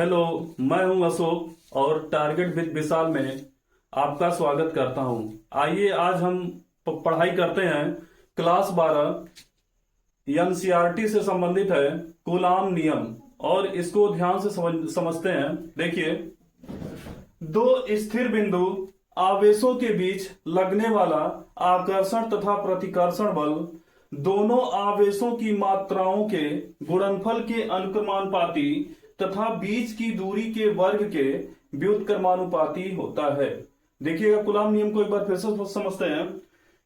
Hello, मैं हूं अशोक और टारगेट विद विशाल में आपका स्वागत करता हूं। आइए आज हम पढ़ाई करते हैं। क्लास 12 एनसीईआरटी से संबंधित है, कूलाम नियम, और इसको ध्यान से समझते हैं। देखिए, दो स्थिर बिंदु आवेशों के बीच लगने वाला आकर्षण तथा प्रतिकर्षण बल दोनों आवेशों की मात्राओं के गुणनफल के अनुक्रमानुपाती तथा बीच की दूरी के वर्ग के व्युत्क्रमानुपाती होता है। देखिएगा, कूलाम नियम को एक बार फिर से समझते हैं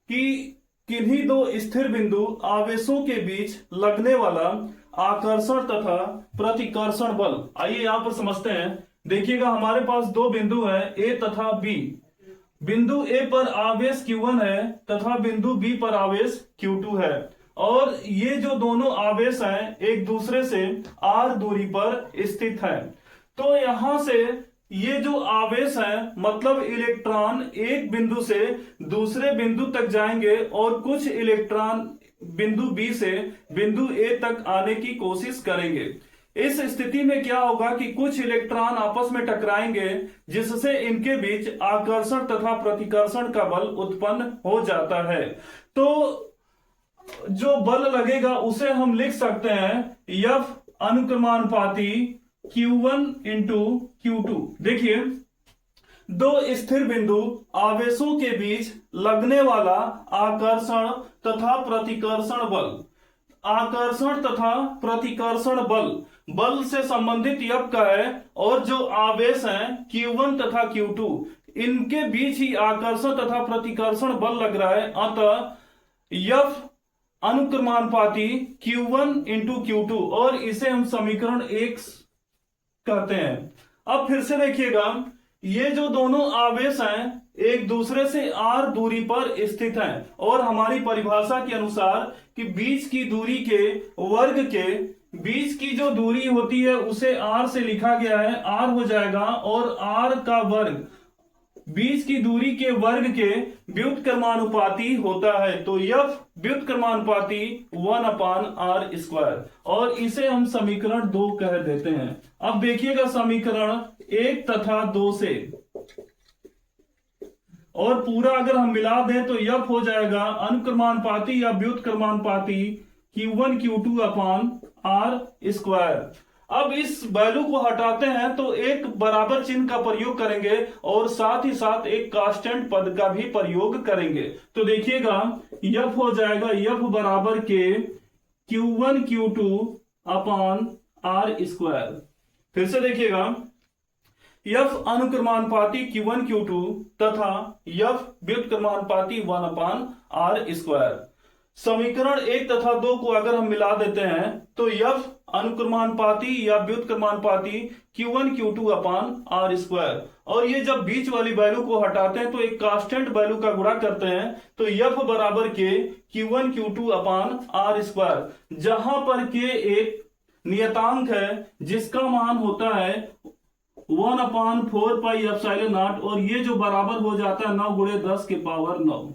कि किन्हीं दो स्थिर बिंदु आवेशों के बीच लगने वाला आकर्षण तथा प्रतिकर्षण बल, आइए यहां पर समझते हैं। देखिएगा, हमारे पास दो बिंदु हैं, ए तथा बी। बिंदु ए पर आवेश Q1 है तथा बिंदु बी पर आवेश Q2 है, और ये जो दोनों आवेश हैं एक दूसरे से r दूरी पर स्थित हैं। तो यहां से ये जो आवेश हैं, मतलब इलेक्ट्रॉन एक बिंदु से दूसरे बिंदु तक जाएंगे और कुछ इलेक्ट्रॉन बिंदु बी से बिंदु ए तक आने की कोशिश करेंगे। इस स्थिति में क्या होगा कि कुछ इलेक्ट्रॉन आपस में टकराएंगे, जिससे इनके बीच आकर्षण तथा प्रतिकर्षण का बल उत्पन्न हो जाता है। तो जो बल लगेगा उसे हम लिख सकते हैं F अनुक्रमानुपाती Q1 इंटू Q2। देखिए, दो स्थिर बिंदु आवेशों के बीच लगने वाला आकर्षण तथा प्रतिकर्षण बल, आकर्षण तथा प्रतिकर्षण बल से संबंधित F का है, और जो आवेश हैं Q1 तथा Q2 इनके बीच ही आकर्षण तथा प्रतिकर्षण बल लग रहा है। अतः F अनुक्रमानुपाती Q1 इंटू Q2, और इसे हम समीकरण 1 कहते हैं। अब फिर से देखिएगा, ये जो दोनों आवेश हैं एक दूसरे से r दूरी पर स्थित हैं, और हमारी परिभाषा के अनुसार कि बीच की दूरी के वर्ग के बीच की जो दूरी होती है उसे r से लिखा गया है, r हो जाएगा, और r का वर्ग बीच की दूरी के वर्ग के व्युत्क्रमानुपाती होता है। तो F व्युत्क्रमानुपाती 1/r², और इसे हम समीकरण 2 कह देते हैं। अब देखिएगा, समीकरण 1 तथा 2 से और पूरा अगर हम मिला दें तो F हो जाएगा अनुक्रमानुपाती या व्युत्क्रमानुपाती Q1 Q2/r²। अब इस वैल्यू को हटाते हैं तो एक बराबर चिन्ह का प्रयोग करेंगे और साथ ही साथ एक कांस्टेंट पद का भी प्रयोग करेंगे। तो देखिएगा, F हो जाएगा F बराबर के Q1 Q2/r²। फिर से देखिएगा, F अनुक्रमानुपाती Q1 Q2 तथा F व्युत्क्रमानुपाती 1/r²। समीकरण 1 तथा 2 को अगर हम मिला देते हैं तो F अनुक्रमानुपाती या व्युत्क्रमानुपाती Q1 Q2/r², और ये जब बीच वाली वैल्यू को हटाते हैं तो एक कांस्टेंट वैल्यू का गुणा करते हैं, तो F बराबर के Q1 Q2/r², जहां पर के एक नियतांक है जिसका मान होता है 1/4πε0, और ये जो बराबर हो जाता है 9 × 10⁹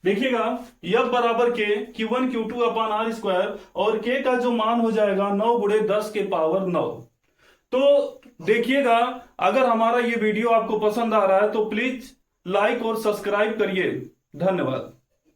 देखिएगा, F बराबर के Q1 Q2/r², और K का जो मान हो जाएगा 9 × 10⁹ तो देखिएगा, अगर हमारा ये वीडियो आपको पसंद आ रहा है तो प्लीज लाइक और सब्सक्राइब करिए। धन्यवाद।